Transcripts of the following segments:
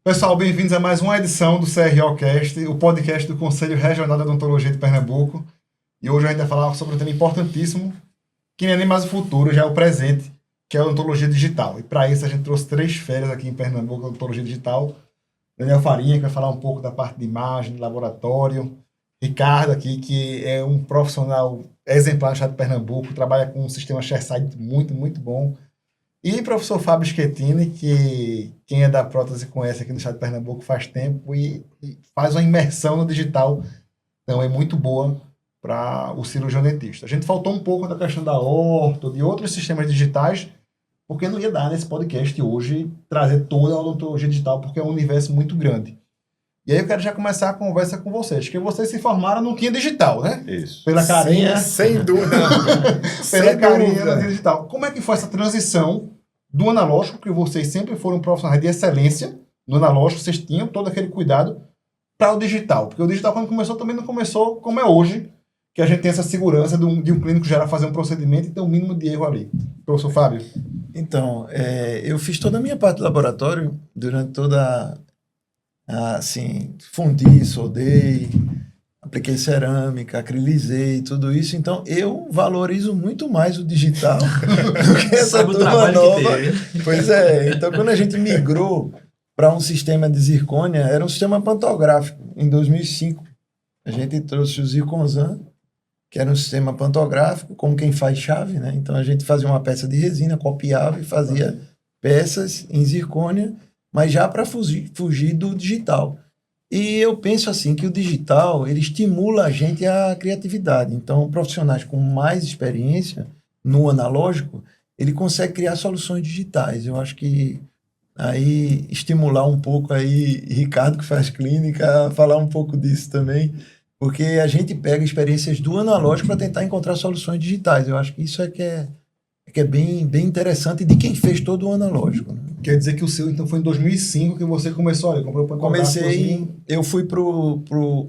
Pessoal, bem-vindos a mais uma edição do CROcast, o podcast do Conselho Regional de Odontologia de Pernambuco. E hoje a gente vai falar sobre um tema importantíssimo, que nem é nem mais o futuro, já é o presente, que é a odontologia digital. E para isso a gente trouxe 3 férias aqui em Pernambuco, odontologia digital. Daniel Farinha, que vai falar um pouco da parte de imagem, de laboratório. Ricardo aqui, que é um profissional exemplar no estado de Pernambuco, trabalha com um sistema ShareSide muito, muito bom. E o professor Fábio Schettini, que quem é da prótese conhece aqui no estado de Pernambuco faz tempo e faz uma imersão no digital, então é muito boa para o cirurgião dentista. A gente faltou um pouco da questão da orto, de outros sistemas digitais, porque não ia dar nesse podcast hoje trazer toda a odontologia digital, porque é um universo muito grande. E aí eu quero já começar a conversa com vocês, porque vocês se formaram, não tinha digital, né? Isso. Pela carinha. Sim, sem dúvida. Pela carinha não tinha digital. Como é que foi essa transição do analógico, que vocês sempre foram profissionais de excelência no analógico, vocês tinham todo aquele cuidado, para o digital? Porque o digital, quando começou, também não começou como é hoje, que a gente tem essa segurança de um clínico geral fazer um procedimento e ter um mínimo de erro ali. Professor Fábio? Então, eu fiz toda a minha parte do laboratório durante toda assim, fundi, soldei, apliquei cerâmica, acrilizei, tudo isso. Então, eu valorizo muito mais o digital do que essa turma nova. Pois é, então quando a gente migrou para um sistema de zircônia, era um sistema pantográfico, em 2005. A gente trouxe o Zirconzan, que era um sistema pantográfico, como quem faz chave, né? Então, a gente fazia uma peça de resina, copiava e fazia peças em zircônia, mas já para fugir do digital. E eu penso assim, que o digital, ele estimula a gente a criatividade. Então, profissionais com mais experiência no analógico, ele consegue criar soluções digitais. Eu acho que aí estimular um pouco aí, Ricardo, que faz clínica, falar um pouco disso também, porque a gente pega experiências do analógico para tentar encontrar soluções digitais. Eu acho que isso é que é bem interessante de quem fez todo o analógico, né? Quer dizer que o seu, então, foi em 2005 que você começou ali, comprou o pantográfico? Eu fui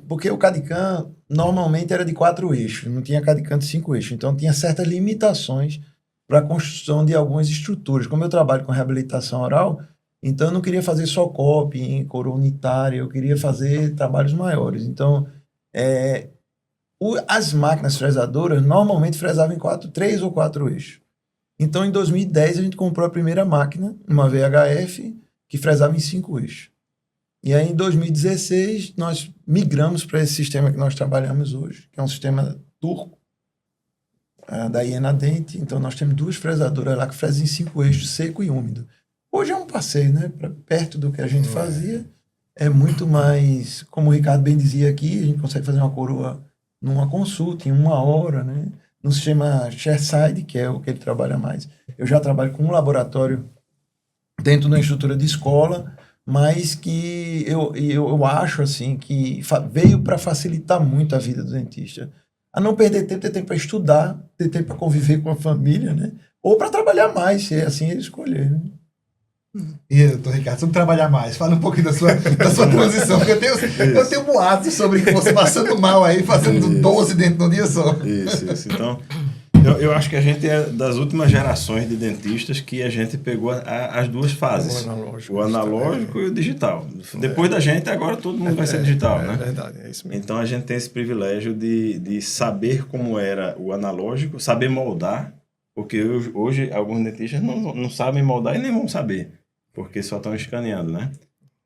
porque o CAD/CAM normalmente era de 4 eixos, não tinha CAD/CAM de 5 eixos, então tinha certas limitações para a construção de algumas estruturas. Como eu trabalho com reabilitação oral, então eu não queria fazer só copy em coroa unitária, eu queria fazer trabalhos maiores. Então, as máquinas fresadoras normalmente fresavam em 3 ou 4 eixos. Então, em 2010, a gente comprou a primeira máquina, uma VHF, que fresava em 5 eixos. E aí, em 2016, nós migramos para esse sistema que nós trabalhamos hoje, que é um sistema turco, da Ienadente. Então, nós temos 2 fresadoras lá que fresam em 5 eixos, seco e úmido. Hoje é um passeio, né? Perto do que a gente fazia. É muito mais, como o Ricardo bem dizia aqui, a gente consegue fazer uma coroa numa consulta, em 1 hora, né? No sistema ShareSide, que é o que ele trabalha mais. Eu já trabalho com um laboratório dentro de uma estrutura de escola, mas que eu acho assim, que veio para facilitar muito a vida do dentista. A não perder tempo, ter tempo para estudar, ter tempo para conviver com a família, né? Ou para trabalhar mais, se é assim ele escolher, né? E doutor Ricardo, sobre trabalhar mais, fala um pouquinho da sua transição, porque eu tenho boatos sobre que você passando mal aí, fazendo 12 dentro de um dia só. Isso. Então, eu acho que a gente é das últimas gerações de dentistas que a gente pegou as 2 fases. O analógico e o digital. Depois da gente, agora todo mundo vai ser digital, né? É verdade, é isso mesmo. Então, a gente tem esse privilégio de saber como era o analógico, saber moldar, porque hoje alguns dentistas não sabem moldar e nem vão saber, porque só estão escaneando, né?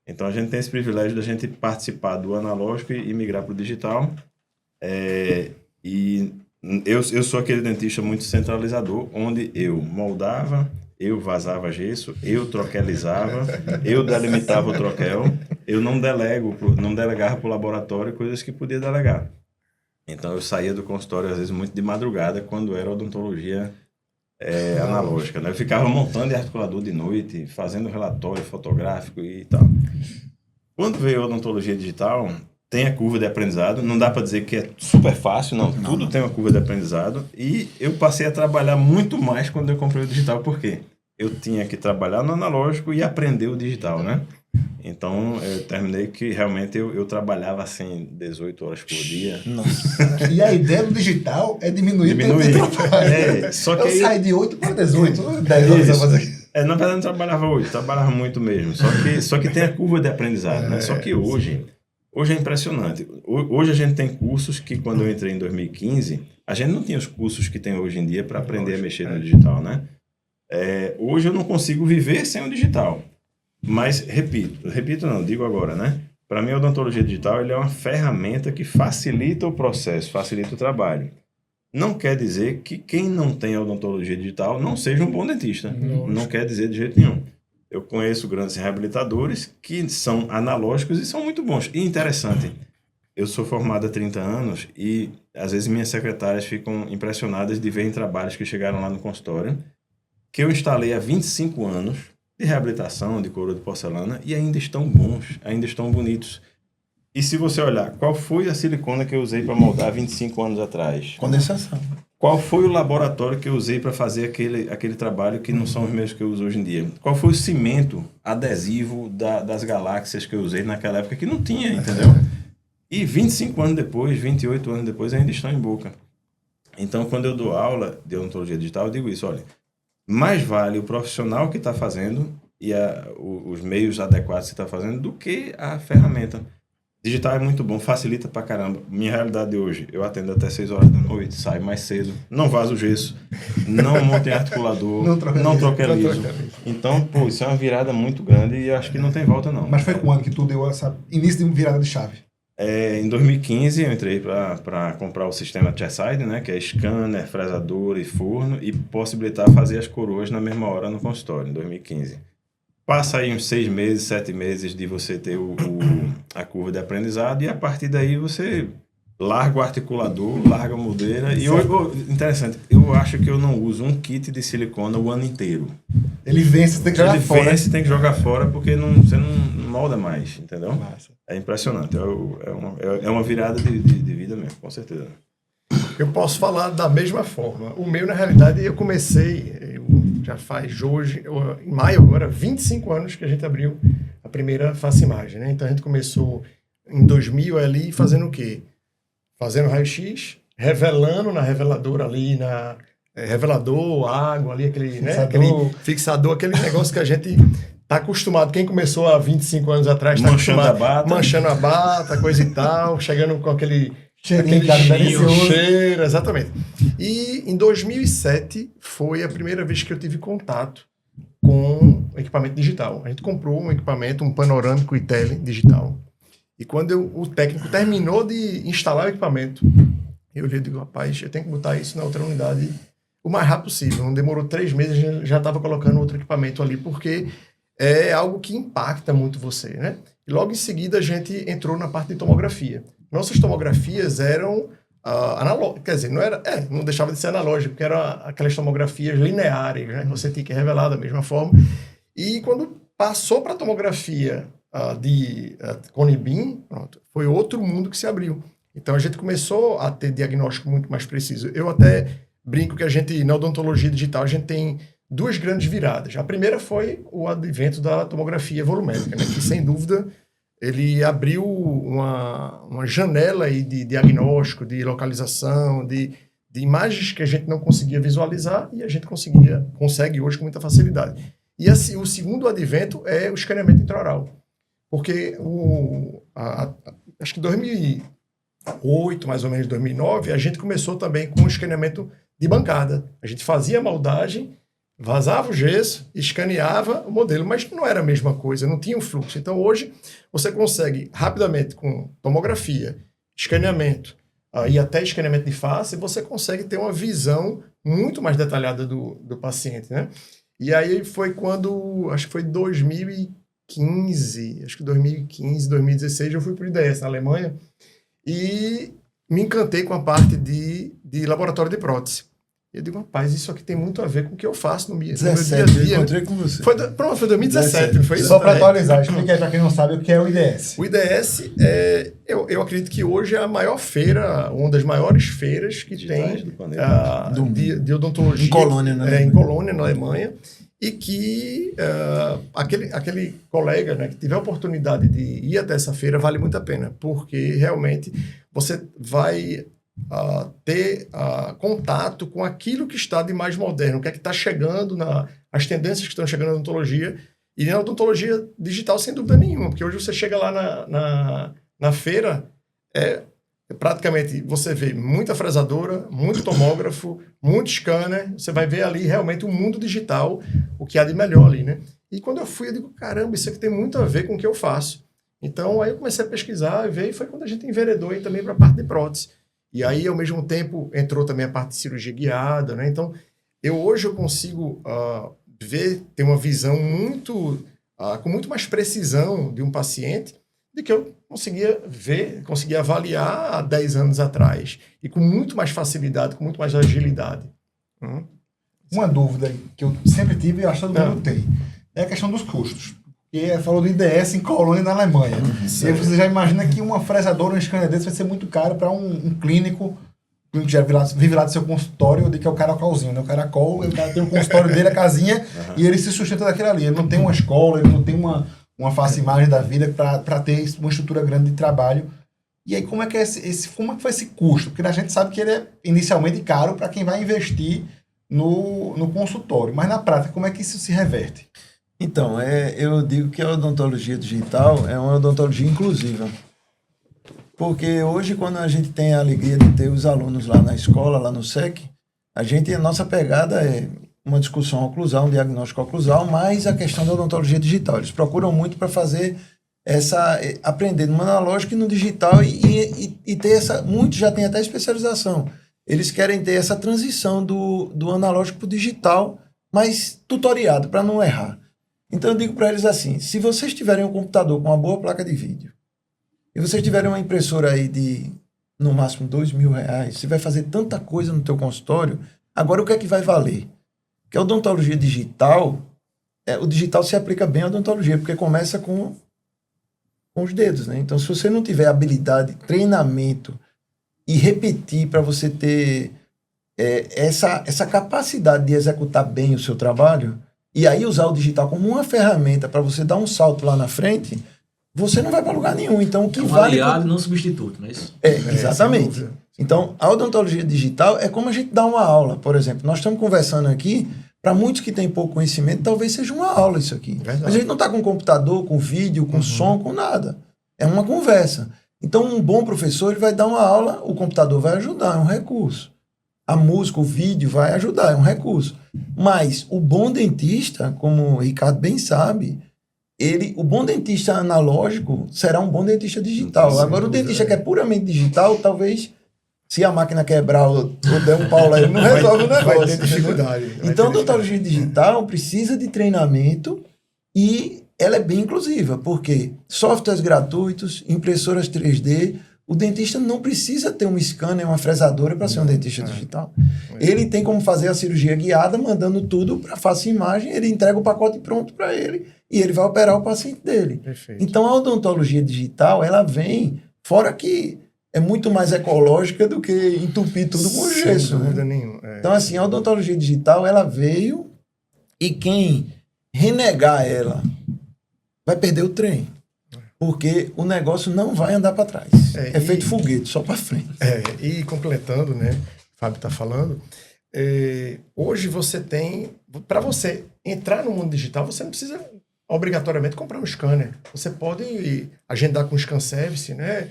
Então, a gente tem esse privilégio da gente participar do analógico e migrar para o digital. E eu sou aquele dentista muito centralizador, onde eu moldava, eu vazava gesso, eu troquelizava, eu delimitava o troquel, eu não delegava para o laboratório coisas que podia delegar. Então, eu saía do consultório, às vezes, muito de madrugada, quando era odontologia analógica, né? Eu ficava montando articulador de noite, fazendo relatório fotográfico e tal. Quando veio a odontologia digital, tem a curva de aprendizado, não dá para dizer que é super fácil, não, tudo tem uma curva de aprendizado, e eu passei a trabalhar muito mais quando eu comprei o digital, por quê? Eu tinha que trabalhar no analógico e aprender o digital, né? Então, eu terminei que realmente eu trabalhava assim 18 horas por dia. Nossa. E a ideia do digital é diminuir o tempo de trabalho. Só que eu saí de 8 para 18, 10 horas a fazer. Na verdade, não trabalhava 8, trabalhava muito mesmo. Só que tem a curva de aprendizado, né? Só que hoje é impressionante. Hoje a gente tem cursos que, quando eu entrei em 2015, a gente não tinha os cursos que tem hoje em dia para aprender a mexer no digital, né? Hoje eu não consigo viver sem o digital. Mas, repito não, digo agora, né? Para mim, a odontologia digital ele é uma ferramenta que facilita o processo, facilita o trabalho. Não quer dizer que quem não tem odontologia digital não seja um bom dentista. Não quer dizer de jeito nenhum. Eu conheço grandes reabilitadores que são analógicos e são muito bons. E interessante, eu sou formado há 30 anos e às vezes minhas secretárias ficam impressionadas de ver em trabalhos que chegaram lá no consultório que eu instalei há 25 anos de reabilitação, de coroa de porcelana e ainda estão bons, ainda estão bonitos. E se você olhar, qual foi a silicona que eu usei para moldar 25 anos atrás? Condensação. Qual foi o laboratório que eu usei para fazer aquele trabalho que não são os mesmos que eu uso hoje em dia? Qual foi o cimento adesivo das galáxias que eu usei naquela época que não tinha, entendeu? E 25 anos depois, 28 anos depois, ainda estão em boca. Então, quando eu dou aula de odontologia digital, eu digo isso, olha, mais vale o profissional que está fazendo e os meios adequados que está fazendo do que a ferramenta. Digital é muito bom, facilita pra caramba. Minha realidade hoje, eu atendo até 6 horas da noite, saio mais cedo, não vazo o gesso, não monto em articulador, não troquelizo. Então, pô, isso é uma virada muito grande e acho que não tem volta não. Mas foi quando que tu deu essa início de virada de chave? Em 2015 eu entrei para comprar o sistema chairside, né, que é scanner, fresador e forno, e possibilitar fazer as coroas na mesma hora no consultório, em 2015. Passa aí uns 6 meses, 7 meses de você ter a curva de aprendizado e a partir daí você larga o articulador, larga a moldeira. E interessante, eu acho que eu não uso um kit de silicona o ano inteiro. Ele vence, tem que jogar fora. Ele vence, tem que jogar fora porque você não molda mais, entendeu? Massa. É impressionante, é uma virada de vida mesmo, com certeza. Eu posso falar da mesma forma. O meu, na realidade, eu comecei, já faz hoje, em maio agora, 25 anos que a gente abriu a primeira Face Imagem, né? Então a gente começou em 2000 ali fazendo o quê? Fazendo raio-x, revelando na reveladora ali, revelador, água ali, aquele fixador, aquele negócio que a gente tá acostumado. Quem começou há 25 anos atrás tá acostumado. Manchando a bata, coisa e tal, chegando com aquele cheiro, exatamente. E em 2007 foi a primeira vez que eu tive contato com equipamento digital. A gente comprou um equipamento, um panorâmico iTele digital. E quando o técnico terminou de instalar o equipamento, eu olhei e digo, rapaz, eu tenho que botar isso na outra unidade o mais rápido possível. Não demorou 3 meses, já estava colocando outro equipamento ali, porque é algo que impacta muito você, né? E logo em seguida a gente entrou na parte de tomografia. Nossas tomografias eram analógicas, quer dizer, não deixava de ser analógico, porque eram aquelas tomografias lineares, né? Você tinha que revelar da mesma forma. E quando passou para a tomografia de cone beam, pronto, foi outro mundo que se abriu. Então a gente começou a ter diagnóstico muito mais preciso. Eu até brinco que a gente, na odontologia digital, a gente tem 2 grandes viradas. A primeira foi o advento da tomografia volumétrica, né? Que sem dúvida ele abriu uma janela aí de diagnóstico, de localização, de imagens que a gente não conseguia visualizar e a gente consegue hoje com muita facilidade. E assim, o segundo advento é o escaneamento intraoral. Porque acho que 2008, mais ou menos 2009, a gente começou também com o escaneamento de bancada. A gente fazia a moldagem, vazava o gesso, escaneava o modelo, mas não era a mesma coisa, não tinha um fluxo. Então hoje você consegue rapidamente com tomografia, escaneamento e até escaneamento de face, você consegue ter uma visão muito mais detalhada do paciente, né? E aí foi quando, acho que foi 2015, 2016, eu fui para o IDS na Alemanha e me encantei com a parte de laboratório de prótese. Eu digo, rapaz, isso aqui tem muito a ver com o que eu faço no meu dia a dia. Eu encontrei com você. Foi 2017, não foi isso? Só para atualizar, explica aí para quem não sabe o que é o IDS. O IDS, eu acredito que hoje é a maior feira, uma das maiores feiras que tem de odontologia. Em Colônia, né? Em Colônia, na Alemanha. E que aquele colega, né, que tiver a oportunidade de ir até essa feira vale muito a pena, porque realmente você vai ter contato com aquilo que está de mais moderno, o que é que está chegando, as tendências que estão chegando na odontologia, e na odontologia digital, sem dúvida nenhuma, porque hoje você chega lá na feira, praticamente você vê muita fresadora, muito tomógrafo, muito scanner, você vai ver ali realmente o mundo digital, o que há de melhor ali, né? E quando eu fui, eu digo, caramba, isso aqui tem muito a ver com o que eu faço. Então, aí eu comecei a pesquisar e ver, e foi quando a gente enveredou aí também para a parte de prótese. E aí, ao mesmo tempo, entrou também a parte de cirurgia guiada, né? Então, hoje eu consigo ter uma visão com muito mais precisão de um paciente do que eu conseguia avaliar há 10 anos atrás. E com muito mais facilidade, com muito mais agilidade. Uma dúvida que eu sempre tive e acho que todo mundo tem, é a questão dos custos. Porque falou do IDS em Colônia, na Alemanha. E aí você já imagina que uma fresadora, um scanner desse vai ser muito caro para um clínico que já vive lá do seu consultório, de que é o caracolzinho, né? O caracol, o cara tem o consultório dele, a casinha, e ele se sustenta daquilo ali. Ele não tem uma escola, ele não tem uma face imagem da vida para ter uma estrutura grande de trabalho. E aí, como é que foi esse custo? Porque a gente sabe que ele é inicialmente caro para quem vai investir no consultório. Mas na prática, como é que isso se reverte? Então, eu digo que a odontologia digital é uma odontologia inclusiva. Porque hoje, quando a gente tem a alegria de ter os alunos lá na escola, lá no SEC, a nossa pegada é uma discussão oclusal, um diagnóstico oclusal, mais a questão da odontologia digital. Eles procuram muito para fazer aprender no analógico e no digital e ter muitos já têm até especialização. Eles querem ter essa transição do analógico para o digital, mas tutoriado, para não errar. Então eu digo para eles assim, se vocês tiverem um computador com uma boa placa de vídeo, e vocês tiverem uma impressora aí de, no máximo, R$2.000, você vai fazer tanta coisa no teu consultório, agora o que é que vai valer? Que a odontologia digital, o digital se aplica bem à odontologia, porque começa com os dedos, né? Então, se você não tiver habilidade, treinamento e repetir para você ter essa capacidade de executar bem o seu trabalho, e aí usar o digital como uma ferramenta para você dar um salto lá na frente, você não vai para lugar nenhum. Então, o que vale... aliado, não substituto, não é isso? Exatamente. Então, a odontologia digital é como a gente dá uma aula, por exemplo. Nós estamos conversando aqui, para muitos que têm pouco conhecimento, talvez seja uma aula isso aqui. Verdade. Mas a gente não está com computador, com vídeo, com som, com nada. É uma conversa. Então, um bom professor ele vai dar uma aula, o computador vai ajudar, é um recurso. A música, o vídeo vai ajudar, é um recurso. Mas o bom dentista, como o Ricardo bem sabe, o bom dentista analógico será um bom dentista digital. Agora, o dentista que é puramente digital, talvez, se a máquina quebrar ou der um pau lá, ele não resolve o negócio. Vai ter dificuldade. Então, a odontologia digital precisa de treinamento e ela é bem inclusiva, porque softwares gratuitos, impressoras 3D, o dentista não precisa ter um scanner, uma fresadora para ser um dentista digital. Ele tem como fazer a cirurgia guiada, mandando tudo para face imagem, ele entrega o pacote pronto para ele e ele vai operar o paciente dele. Perfeito. Então, a odontologia digital, ela vem, fora que é muito mais ecológica do que entupir tudo com gesso. Sem dúvida né? nenhuma. Então, assim, a odontologia digital, ela veio e quem renegar ela vai perder o trem. Porque o negócio não vai andar para trás. É feito foguete, só para frente. E completando, né? O Fábio está falando. Hoje você tem... Para você entrar no mundo digital, você não precisa obrigatoriamente comprar um scanner. Você pode agendar com o Scan Service, né?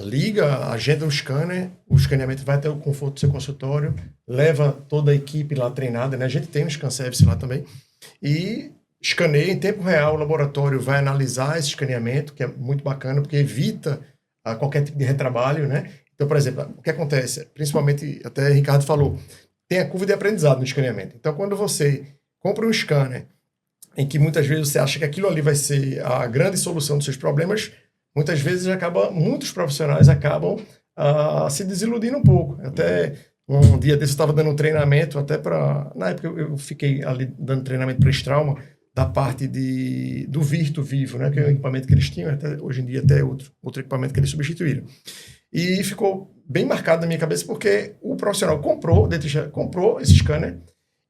Liga, agenda o scanner, o escaneamento vai até o conforto do seu consultório, leva toda a equipe lá treinada, né? A gente tem um Scan Service lá também. E escaneia em tempo real, o laboratório vai analisar esse escaneamento, que é muito bacana, porque evita qualquer tipo de retrabalho, né? Então, por exemplo, o que acontece? Principalmente, até o Ricardo falou, tem a curva de aprendizado no escaneamento. Então, quando você compra um scanner, em que muitas vezes você acha que aquilo ali vai ser a grande solução dos seus problemas, muitas vezes muitos profissionais acabam se desiludindo um pouco. Até um dia desse eu estava dando um treinamento, na época eu fiquei ali dando treinamento para esse trauma, da parte do Virto Vivo, né, que é o equipamento que eles tinham, hoje em dia até outro equipamento que eles substituíram. E ficou bem marcado na minha cabeça porque o profissional comprou esse scanner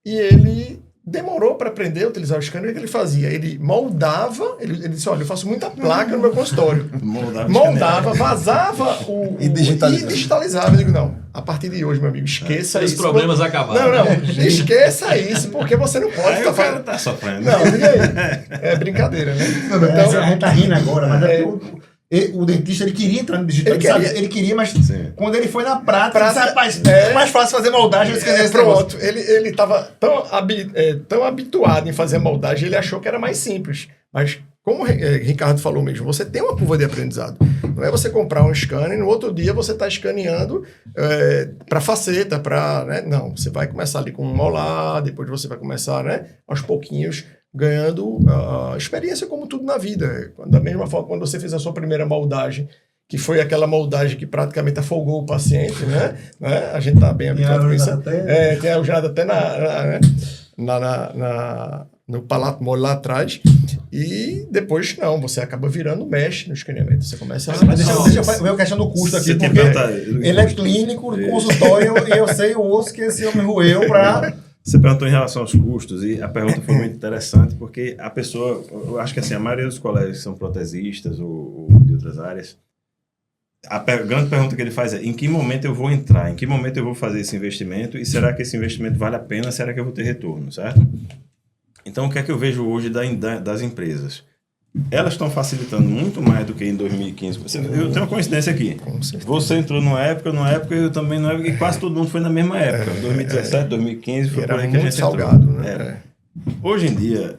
e ele demorou para aprender a utilizar o scanner. O que ele fazia? Ele moldava, ele disse, olha, eu faço muita placa no meu consultório. Moldava, vazava E digitalizava. e digitalizava. Eu digo, não, a partir de hoje, meu amigo, esqueça Os isso. problemas acabaram. Não, esqueça isso, porque você não pode Aí estar o cara falando. tá sofrendo. Não, diga aí. É brincadeira, né? Então, a gente tá rindo agora, mas é porque o dentista ele queria entrar no digital. Ele queria, mas Sim. quando ele foi na prática, ele disse, rapaz, é é mais fácil fazer moldagem do que esse negócio. pronto, ele estava tão habituado em fazer moldagem, ele achou que era mais simples. Mas, como o Ricardo falou mesmo, você tem uma curva de aprendizado. Não é você comprar um scanner e no outro dia você está escaneando para faceta, para... Né? Não, você vai começar ali com um molar, depois você vai começar, né, aos pouquinhos, ganhando experiência como tudo na vida. Da mesma forma, quando você fez a sua primeira moldagem, que foi aquela moldagem que praticamente afogou o paciente, né? A gente está bem habituado com isso. Tem alojado até no palato mole lá atrás. E depois, não, você acaba virando mexe no escaneamento. Você começa a... Mas deixa eu ver a questão do custo aqui, Você tem porque perguntar- ele é clínico, no consultório, e eu sei o osso que esse homem roeu para... Você perguntou em relação aos custos e a pergunta foi muito interessante porque a pessoa, eu acho que assim, a maioria dos colegas que são protesistas ou de outras áreas, grande pergunta que ele faz é: em que momento eu vou entrar? Em que momento eu vou fazer esse investimento? E será que esse investimento vale a pena? Será que eu vou ter retorno? Certo? Então, o que é que eu vejo hoje das empresas? Elas estão facilitando muito mais do que em 2015. Eu tenho uma coincidência aqui. Você entrou numa época, eu também numa época, e quase todo mundo foi na mesma época. 2017, 2015, foi por Era aí que a muito gente salgado, entrou. né? Era. Hoje em dia,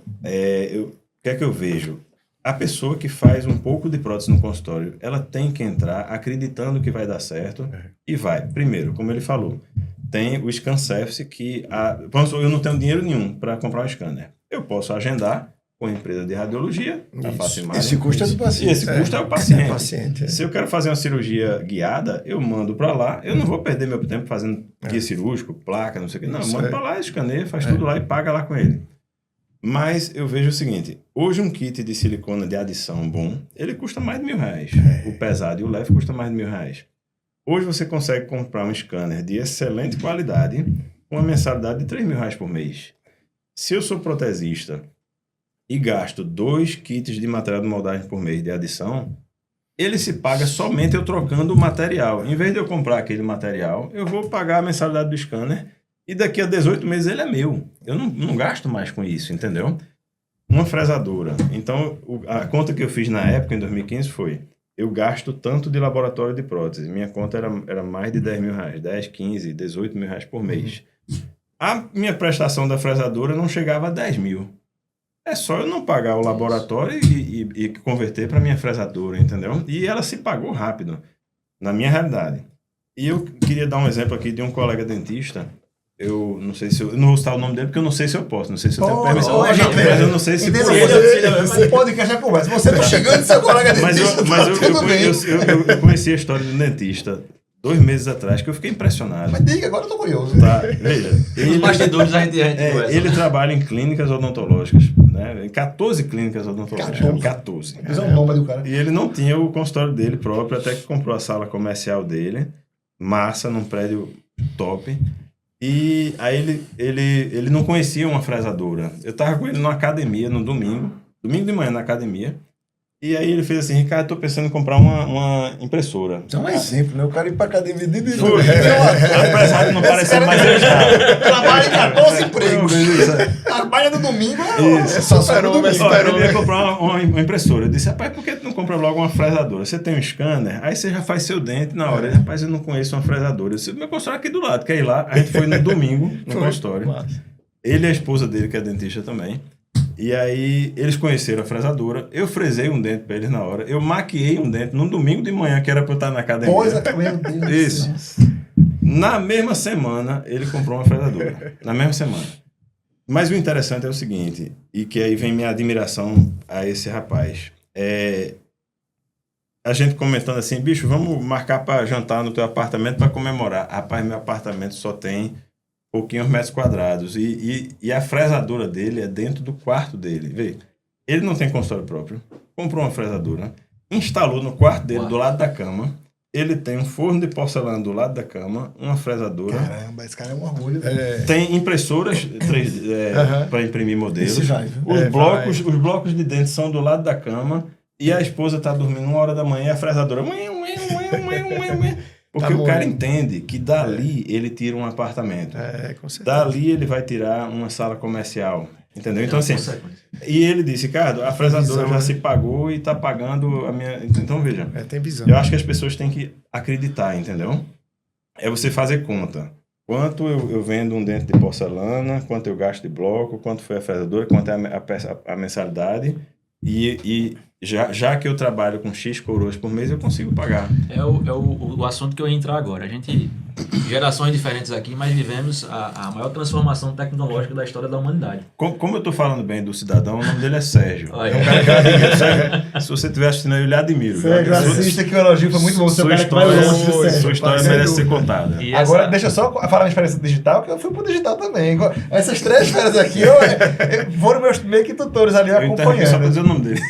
o que é que eu vejo? A pessoa que faz um pouco de prótese no consultório, ela tem que entrar acreditando que vai dar certo e vai. Primeiro, como ele falou, tem o Scan Service que... eu não tenho dinheiro nenhum para comprar um scanner. Eu posso agendar com a empresa de radiologia, a Facimar. Esse custo é do paciente. E esse custo é o paciente. paciente, é. Se eu quero fazer uma cirurgia guiada, eu mando para lá. Eu não vou perder meu tempo fazendo guia cirúrgico, placa, não sei o quê. Não, eu mando para lá, escaneia, faz tudo lá e paga lá com ele. Mas eu vejo o seguinte, hoje um kit de silicona de adição bom, ele custa mais de R$1.000. O pesado e o leve custa mais de R$1.000. Hoje você consegue comprar um scanner de excelente qualidade com uma mensalidade de R$3.000 por mês. Se eu sou protesista e gasto 2 kits de material de moldagem por mês de adição, ele se paga somente eu trocando o material. Em vez de eu comprar aquele material, eu vou pagar a mensalidade do scanner e daqui a 18 meses ele é meu. Eu não gasto mais com isso, entendeu? Uma fresadora. Então, a conta que eu fiz na época, em 2015, foi: eu gasto tanto de laboratório de prótese. Minha conta era mais de R$10.000. 10, 15, 18 mil reais por mês. A minha prestação da fresadora não chegava a 10 mil. É só eu não pagar o laboratório e converter para minha fresadora, entendeu? E ela se pagou rápido, na minha realidade. E eu queria dar um exemplo aqui de um colega dentista. Eu não sei se eu não vou citar o nome dele, porque eu não sei se eu posso. Não sei se eu tenho permissão. Mas eu não sei se Mas podcast é conversa. Você tá chegando, seu colega dentista. Mas tudo bem. eu conheci a história de um dentista 2 meses atrás, que eu fiquei impressionado. Mas diga, agora eu tô curioso. Tá, veja. Os bastidores a gente conversa. Ele trabalha em clínicas odontológicas, né? Em 14 clínicas odontológicas. 14. Fiz um nome do cara. E ele não tinha o consultório dele próprio, até que comprou a sala comercial dele, massa, num prédio top. E aí ele não conhecia uma fresadora. Eu tava com ele numa academia, no domingo de manhã na academia. E aí ele fez assim: Ricardo, tô pensando em comprar uma impressora. É um exemplo, né? O cara ir pra academia de novo. Apesar de não parecer mais legal. Trabalha em 14 empregos. Trabalha no domingo, é só no domingo. Olha, eu ia comprar uma impressora. Eu disse: rapaz, por que tu não compra logo uma fresadora? Você tem um scanner, aí você já faz seu dente na hora. Rapaz, eu não conheço uma fresadora. Eu disse: meu consultório aqui do lado, quer ir lá? A gente foi no domingo, no consultório. Ele e a esposa dele, que é dentista também. E aí eles conheceram a fresadora. Eu fresei um dente para eles na hora. Eu maquiei um dente num domingo de manhã, que era para eu estar na academia. Meu Deus. Isso. Na mesma semana, ele comprou uma fresadora. Na mesma semana. Mas o interessante é o seguinte, e que aí vem minha admiração a esse rapaz. A gente comentando assim: bicho, vamos marcar para jantar no teu apartamento para comemorar. Rapaz, meu apartamento só tem pouquinhos metros quadrados. E a fresadora dele é dentro do quarto dele. Vê, ele não tem consultório próprio. Comprou uma fresadora, instalou no quarto dele, do lado da cama. ele tem um forno de porcelana do lado da cama, uma fresadora, Caramba, esse cara é um orgulho. tem impressoras 3D para imprimir modelos. Esse vai, viu? Os blocos de dentro são do lado da cama e a esposa tá dormindo 1 hora da manhã e a fresadora... Porque o cara entende que dali ele tira um apartamento. Com certeza. Dali ele vai tirar uma sala comercial. Entendeu? Então, assim... E ele disse, Ricardo, a fresadora já se pagou e tá pagando a minha... Então, veja. Tem visão. Eu acho que as pessoas têm que acreditar, entendeu? É você fazer conta. Quanto eu vendo um dente de porcelana, quanto eu gasto de bloco, quanto foi a fresadora, quanto é a mensalidade. E já que eu trabalho com X coroas por mês, eu consigo pagar. É o assunto que eu ia entrar agora. A gente, gerações diferentes aqui, mas vivemos a maior transformação tecnológica da história da humanidade. Como eu estou falando bem do cidadão, o nome dele é Sérgio. Olha. É um cara que eu admiro. Sérgio, se você estiver assistindo aí, eu lhe admiro. Sérgio, assista que o elogio foi muito bom. Você é o cara que vai longe, Sérgio. Sua história merece ser contada. E Agora, deixa eu só falar minha experiência digital, que eu fui pro digital também. Essas 3 férias aqui foram meus meio que tutores ali Eu interrompi só para acompanhando. dizer o nome dele.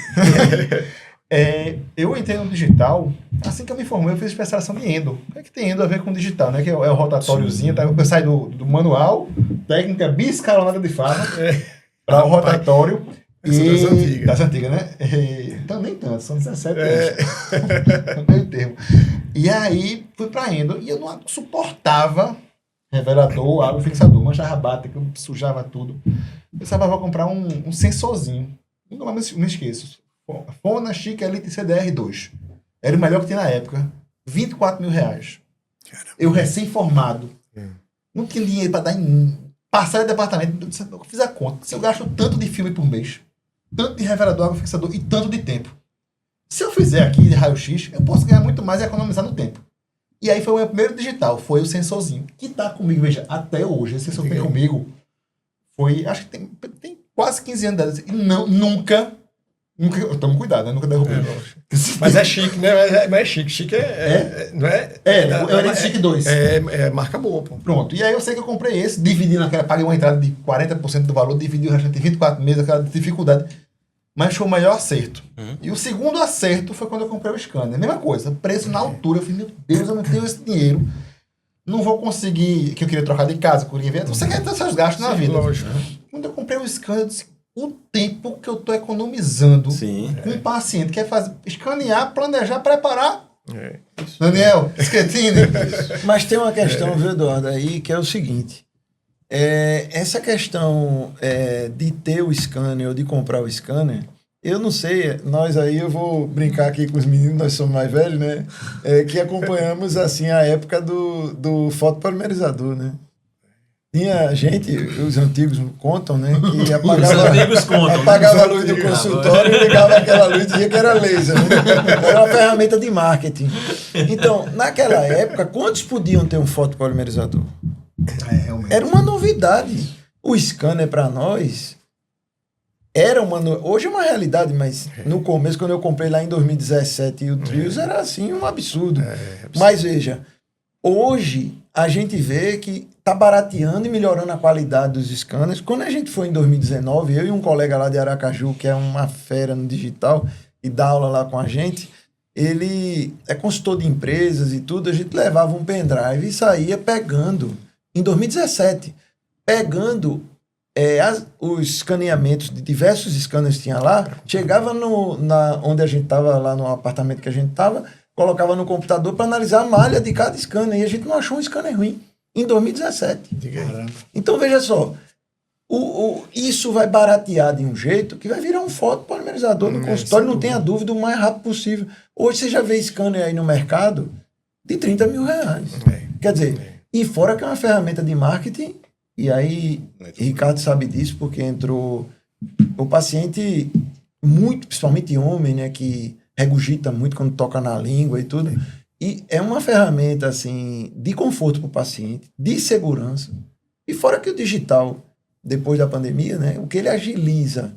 Eu entrei no digital, assim que eu me formei, eu fiz especialização de endo. O que é que tem endo a ver com digital, né? Que é o rotátóriozinho, tá? Eu saí do manual, técnica biscalonada de Fava, para o rotatório. Das antigas, né? Então, nem tanto, são 17 anos. No meio termo. E aí, fui para endo, e eu não suportava revelador, água fixador, manchava bata, que eu sujava tudo. Eu pensava, vou comprar um sensorzinho. Nunca mais me esqueço. Fona Chic Elite CDR2. Era o melhor que tinha na época. R$24 mil. Eu recém-formado. Não tinha dinheiro para dar em... Passar de departamento. Eu fiz a conta. Se eu gasto tanto de filme por mês, tanto de revelador, água fixador e tanto de tempo. Se eu fizer aqui de raio-x, eu posso ganhar muito mais e economizar no tempo. E aí foi o meu primeiro digital. Foi o sensorzinho. Que tá comigo, veja, até hoje. Esse sensor tem comigo. Foi... Acho que tem quase 15 anos. E nunca... Toma cuidado, né? Nunca derrubei. Mas é chique, né? Mas é chique. Chique não é? Eu era Chique 2. É marca boa, pô. Pronto. E aí eu sei que eu comprei esse, dividi naquela, paguei uma entrada de 40% do valor, dividi o restante de 24 meses, aquela dificuldade. Mas foi o maior acerto. E o segundo acerto foi quando eu comprei o scanner. Mesma coisa, preço na altura. Eu falei, meu Deus, eu não tenho esse dinheiro. Não vou conseguir, que eu queria trocar de casa, eu queria ver. Você quer ter seus gastos na vida. Lógico. Quando eu comprei o scanner, eu disse, o tempo que eu estou economizando com um paciente que quer escanear, planejar, preparar. Daniel, Schettini. Mas tem uma questão, viu, Eduardo, aí, que é o seguinte. Essa questão de ter o scanner ou de comprar o scanner, eu não sei, nós aí, eu vou brincar aqui com os meninos, nós somos mais velhos, né? Que acompanhamos, assim, a época do fotopolimerizador, né? Tinha gente, os antigos contam, né? Que apagava a luz do consultório e ligava aquela luz e dizia que era laser. Né? Era uma ferramenta de marketing. Então, naquela época, quantos podiam ter um fotopolimerizador? Era uma novidade. O scanner para nós era uma... Hoje é uma realidade, mas no começo, quando eu comprei lá em 2017 e o Trios, era assim um absurdo. Mas veja, hoje a gente vê que está barateando e melhorando a qualidade dos scanners. Quando a gente foi em 2019, eu e um colega lá de Aracaju, que é uma fera no digital, e dá aula lá com a gente, ele é consultor de empresas e tudo, a gente levava um pendrive e saía pegando, em 2017, pegando os escaneamentos de diversos scanners que tinha lá, chegava onde a gente estava, lá no apartamento que a gente estava, colocava no computador para analisar a malha de cada scanner, e a gente não achou um scanner ruim. Em 2017. Então, veja só, isso vai baratear de um jeito que vai virar um fotopolimerizador no consultório, não tenha dúvida, o mais rápido possível. Hoje você já vê scanner aí no mercado de R$30 mil. Quer dizer, e fora que é uma ferramenta de marketing, e aí Ricardo sabe disso, porque entrou o paciente, muito, principalmente homem, né, que regurgita muito quando toca na língua e tudo. E é uma ferramenta, assim, de conforto para o paciente, de segurança. E fora que o digital, depois da pandemia, né, o que ele agiliza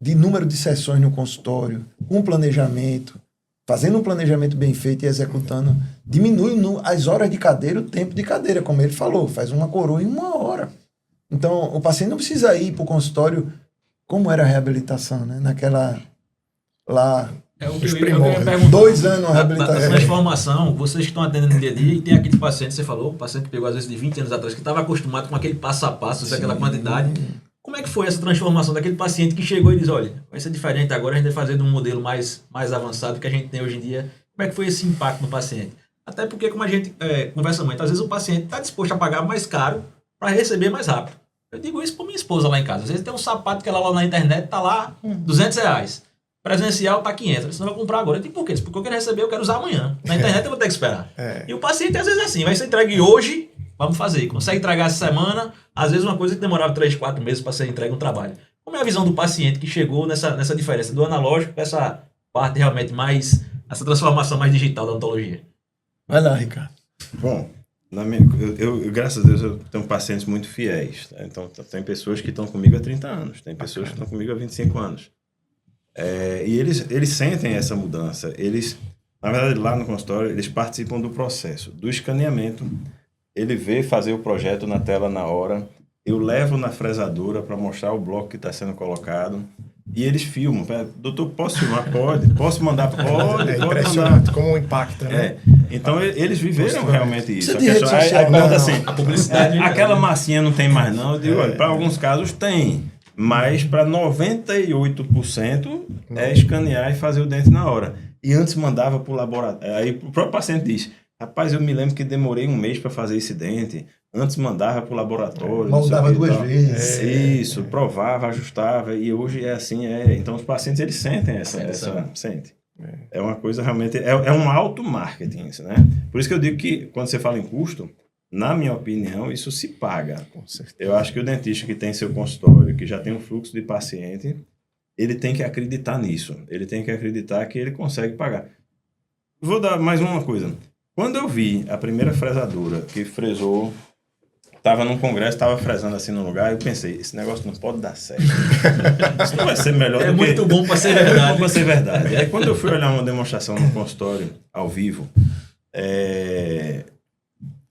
de número de sessões no consultório, com planejamento, fazendo um planejamento bem feito e executando, diminui as horas de cadeira, o tempo de cadeira, como ele falou, faz uma coroa em 1 hora. Então, o paciente não precisa ir para o consultório, como era a reabilitação, né? Naquela... Lá, É o que Os eu ia primórdios. perguntar. 2 anos a Da reabilitação. transformação, vocês que estão atendendo no dia a dia, e tem aquele paciente, você falou, o paciente que pegou às vezes de 20 anos atrás, que estava acostumado com aquele passo a passo, daquela quantidade. Como é que foi essa transformação daquele paciente que chegou e diz, olha, vai ser diferente agora, a gente vai fazer de um modelo mais avançado que a gente tem hoje em dia. Como é que foi esse impacto no paciente? Até porque, como a gente conversa muito, às vezes o paciente está disposto a pagar mais caro para receber mais rápido. Eu digo isso para minha esposa lá em casa. Às vezes tem um sapato que ela lá na internet, está lá R$200. Presencial tá 500. Você não vai comprar agora. Eu digo, por quê? Porque eu quero receber, eu quero usar amanhã. Na internet eu vou ter que esperar. E o paciente às vezes é assim, vai ser entregue hoje, vamos fazer. Consegue entregar essa semana, às vezes uma coisa que demorava 3, 4 meses para ser entregue um trabalho. Como é a visão do paciente que chegou nessa diferença do analógico para essa parte realmente mais, essa transformação mais digital da odontologia? Vai lá, Ricardo. Bom, eu, graças a Deus, eu tenho pacientes muito fiéis. Tá? Então, tem pessoas que estão comigo há 30 anos, tem pessoas que estão comigo há 25 anos. E eles sentem essa mudança. Eles, na verdade, lá no consultório, eles participam do processo, do escaneamento. Ele vê fazer o projeto na tela na hora. Eu levo na fresadora para mostrar o bloco que está sendo colocado. E eles filmam. Doutor, posso filmar? Pode. Posso mandar? Pode. É Pode impressionante mandar. como impacta, né? Então, eles viveram realmente isso. Precisa de rede social, Aí pergunta não. assim, A publicidade. aquela massinha não tem mais não? Eu digo, olha, para alguns casos tem. Mas para 98% é escanear e fazer o dente na hora. E antes mandava para o laboratório. Aí o próprio paciente diz, rapaz, eu me lembro que demorei 1 mês para fazer esse dente. Antes mandava para o laboratório. Moldava 2 vezes. Isso, provava, ajustava. E hoje é assim. Então os pacientes, eles sentem sentem. É uma coisa realmente... É um auto-marketing isso, né? Por isso que eu digo que quando você fala em custo, na minha opinião, isso se paga. Com certeza. Eu acho que o dentista que tem seu consultório, que já tem um fluxo de paciente, ele tem que acreditar nisso. Ele tem que acreditar que ele consegue pagar. Vou dar mais uma coisa. Quando eu vi a primeira fresadora que fresou, estava num congresso, estava fresando assim no lugar, eu pensei, esse negócio não pode dar certo. Isso não vai ser melhor É do que... muito bom para ser É muito verdade. bom para ser verdade. Aí quando eu fui olhar uma demonstração no consultório, ao vivo,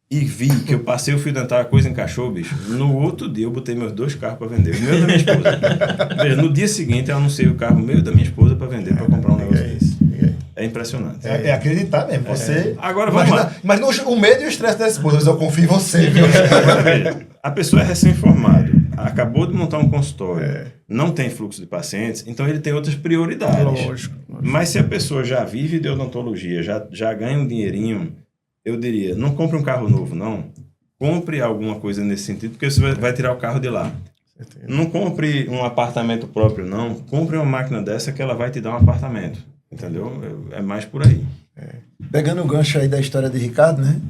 e vi que eu passei o fio dental, a coisa encaixou, bicho. No outro dia eu botei meus 2 carros para vender. O meu e da minha esposa. Veja, no dia seguinte eu anunciei o carro meu e da minha esposa para vender, para comprar um negócio desse. É impressionante. É acreditar mesmo. Você. Agora vamos lá. Mas o medo e o estresse da esposa, mas eu confio em você, viu? Agora veja, a pessoa é recém-formado, acabou de montar um consultório, não tem fluxo de pacientes, então ele tem outras prioridades. Lógico. Mas se a pessoa já vive de odontologia, já ganha um dinheirinho, eu diria, não compre um carro novo, não. Compre alguma coisa nesse sentido, porque você vai tirar o carro de lá. Não compre um apartamento próprio, não. Compre uma máquina dessa que ela vai te dar um apartamento. Entendeu? É mais por aí. Pegando o gancho aí da história de Ricardo, né?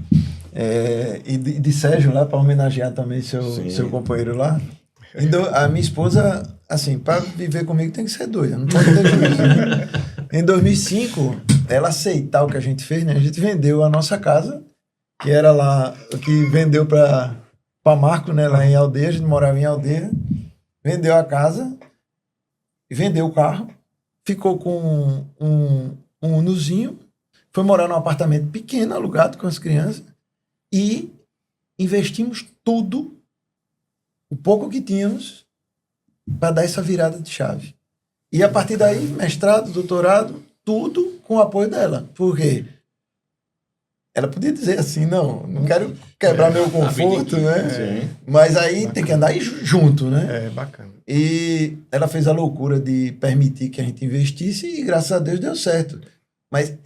E de Sérgio lá, para homenagear também seu companheiro lá. Então, a minha esposa, assim, para viver comigo tem que ser doida, não pode ter juízo, né? Em 2005, ela aceitar o que a gente fez, né? A gente vendeu a nossa casa, que era lá, que vendeu para Marco, né? Lá em Aldeia, a gente morava em Aldeia. Vendeu a casa, vendeu o carro, ficou com um Unozinho, foi morar num apartamento pequeno, alugado com as crianças, e investimos tudo, o pouco que tínhamos, para dar essa virada de chave. E a partir daí, mestrado, doutorado, tudo com o apoio dela. Por quê? Ela podia dizer assim, não quero quebrar meu conforto, né? Sim. Mas aí tem que andar junto, né? É bacana. E ela fez a loucura de permitir que a gente investisse e graças a Deus deu certo. Mas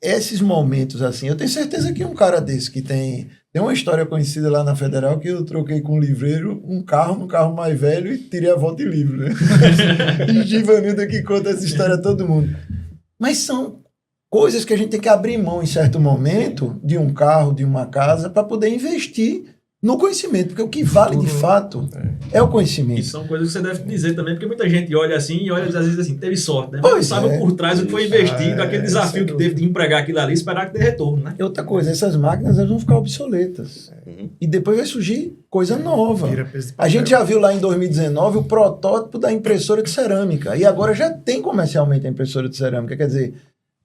esses momentos assim, eu tenho certeza que um cara desse que tem uma história conhecida lá na Federal que eu troquei com um livreiro um carro mais velho e tirei a volta de livro, né? E Givanildo que conta essa história a todo mundo. Mas são coisas que a gente tem que abrir mão em certo momento de um carro, de uma casa, para poder investir no conhecimento, porque o que vale de fato é o E conhecimento. são coisas que você deve dizer também, porque muita gente olha assim e olha às vezes assim, teve sorte, né? Mas Pois não sabe é. por trás o que foi investido, aquele desafio sem que teve de empregar aquilo ali e esperar que dê retorno, né? E outra coisa, essas máquinas elas vão ficar obsoletas. E depois vai surgir coisa nova. Vira peso de A papel. gente já viu lá em 2019 o protótipo da impressora de cerâmica. E agora já tem comercialmente a impressora de cerâmica. Quer dizer,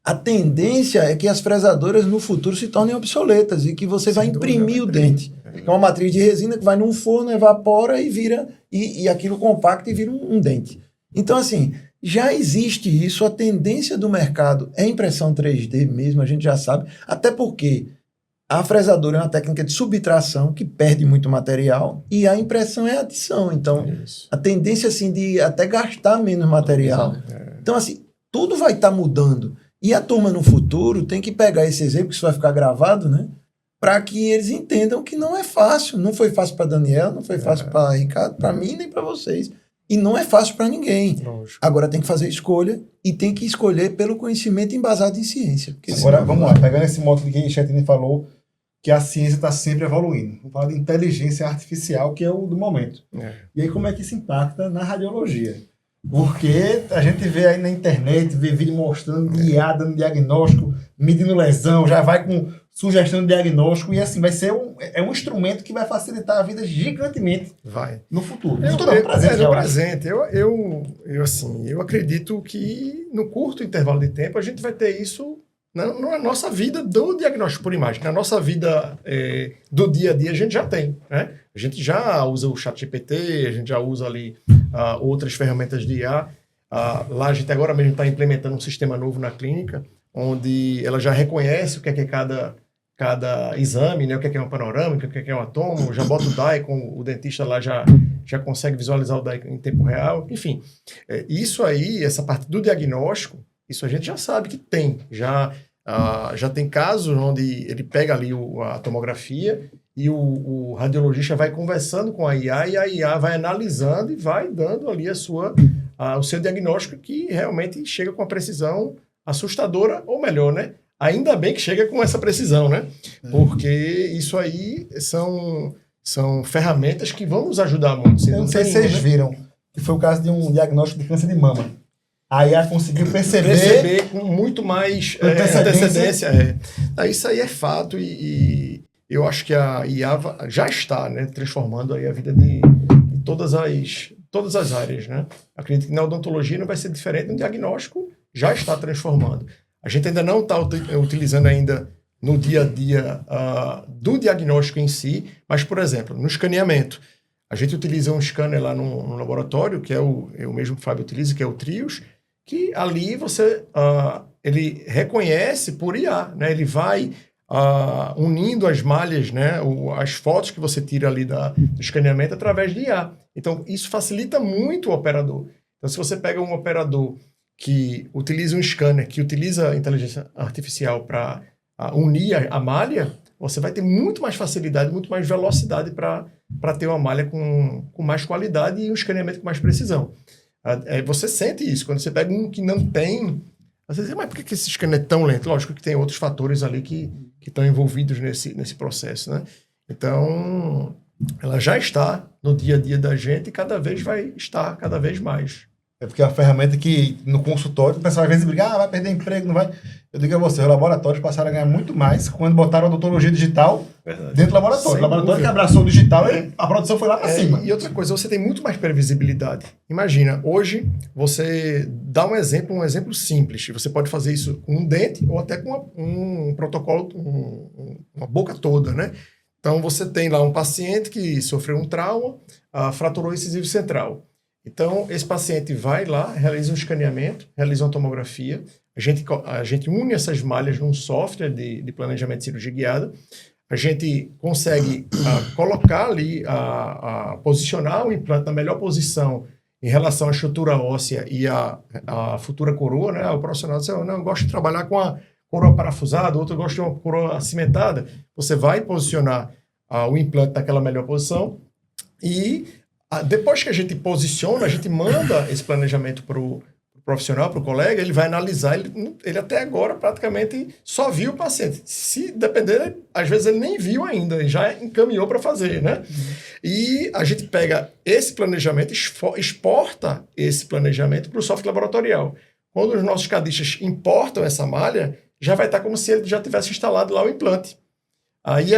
a tendência é que as fresadoras no futuro se tornem obsoletas e que você vai imprimir o dente. É uma matriz de resina que vai num forno, evapora e vira, e aquilo compacta e vira um dente. Então, assim, Já existe isso, a tendência do mercado é impressão 3D mesmo, a gente já sabe, até porque a fresadora é uma técnica de subtração que perde muito material e a impressão é adição, então Isso. a tendência assim de até gastar menos material. Então assim, tudo vai estar mudando e a turma no futuro tem que pegar esse exemplo, que isso vai ficar gravado, né? Para que eles entendam que não é fácil, não foi fácil para Daniel, não foi fácil para Ricardo, para mim nem para vocês. E não é fácil para ninguém. Lógico. Agora tem que fazer escolha e tem que escolher pelo conhecimento embasado em ciência. Porque Agora, senão- vamos lá, pegando esse modo que o Chetini falou, que a ciência está sempre evoluindo. Vamos falar de inteligência artificial, que é o do momento. E aí, como é que isso impacta na radiologia? Porque a gente vê aí na internet, vê vídeo mostrando IA, dando diagnóstico, medindo lesão, já vai com sugestão de diagnóstico, e assim, vai ser um instrumento que vai facilitar a vida gigantemente Vai. no futuro. Eu, No futuro, no presente, no eu acho. presente. Eu acredito que no curto intervalo de tempo a gente vai ter isso na nossa vida do diagnóstico por imagem. Na nossa vida do dia a dia a gente já tem, né? A gente já usa o ChatGPT, a gente já usa ali outras ferramentas de IA. Lá a gente agora mesmo está implementando um sistema novo na clínica, onde ela já reconhece o que é cada exame, né? O que é uma panorâmica, o que é um atomo, já bota o DAI, o dentista lá já consegue visualizar o DAI em tempo real. Enfim, isso aí, essa parte do diagnóstico, isso a gente já sabe que tem. Já tem casos onde ele pega ali a tomografia e o radiologista vai conversando com a IA e a IA vai analisando e vai dando ali o seu diagnóstico, que realmente chega com uma precisão assustadora, ou melhor, né? Ainda bem que chega com essa precisão, né? Porque isso aí são ferramentas que vão nos ajudar muito. Eu não sei se vocês viram, que foi o caso de um diagnóstico de câncer de mama. A IA conseguiu perceber com muito mais antecedência. antecedência. Isso aí é fato e eu acho que a IA já está, né, transformando aí a vida de todas as áreas, né? Acredito que na odontologia não vai ser diferente, no diagnóstico já está transformando. A gente ainda não está utilizando ainda no dia a dia do diagnóstico em si, mas, por exemplo, no escaneamento, a gente utiliza um scanner lá no laboratório, que é o mesmo que o Fábio utiliza, que é o Trios, que ali ele reconhece por IA, né? Ele vai unindo as malhas, né? As fotos que você tira ali do escaneamento através de IA. Então, isso facilita muito o operador. Então, se você pega um operador que utiliza um scanner, que utiliza a inteligência artificial para unir a malha, você vai ter muito mais facilidade, muito mais velocidade para ter uma malha com mais qualidade e um escaneamento com mais precisão. Você sente isso. Quando você pega um que não tem... Você diz, mas por que esse scanner é tão lento? Lógico que tem outros fatores ali que estão envolvidos nesse processo, né? Então, ela já está no dia a dia da gente e cada vez vai estar cada vez mais. É porque é uma ferramenta que no consultório o pessoal às vezes briga, vai perder emprego, não vai. Eu digo a você, os laboratórios passaram a ganhar muito mais quando botaram a odontologia digital dentro do laboratório. Sem O laboratório dúvida. que abraçou o digital, a produção foi lá para cima. E outra coisa, você tem muito mais previsibilidade. Imagina, hoje você dá um exemplo simples. Você pode fazer isso com um dente ou até com um protocolo, uma boca toda, né? Então você tem lá um paciente que sofreu um trauma, fraturou o incisivo central. Então, esse paciente vai lá, realiza um escaneamento, realiza uma tomografia, a gente une essas malhas num software de planejamento de cirurgia guiada, a gente consegue colocar ali, posicionar o implante na melhor posição em relação à estrutura óssea e à futura coroa, né? O profissional diz, não, eu gosto de trabalhar com a coroa parafusada, outro gosta de uma coroa cimentada. Você vai posicionar o implante naquela melhor posição e depois que a gente posiciona, a gente manda esse planejamento para o profissional, para o colega, ele vai analisar, ele até agora praticamente só viu o paciente. Se depender, às vezes ele nem viu ainda, ele já encaminhou para fazer, né? E a gente pega esse planejamento, exporta esse planejamento para o software laboratorial. Quando os nossos cadistas importam essa malha, já vai estar como se ele já tivesse instalado lá o implante. Aí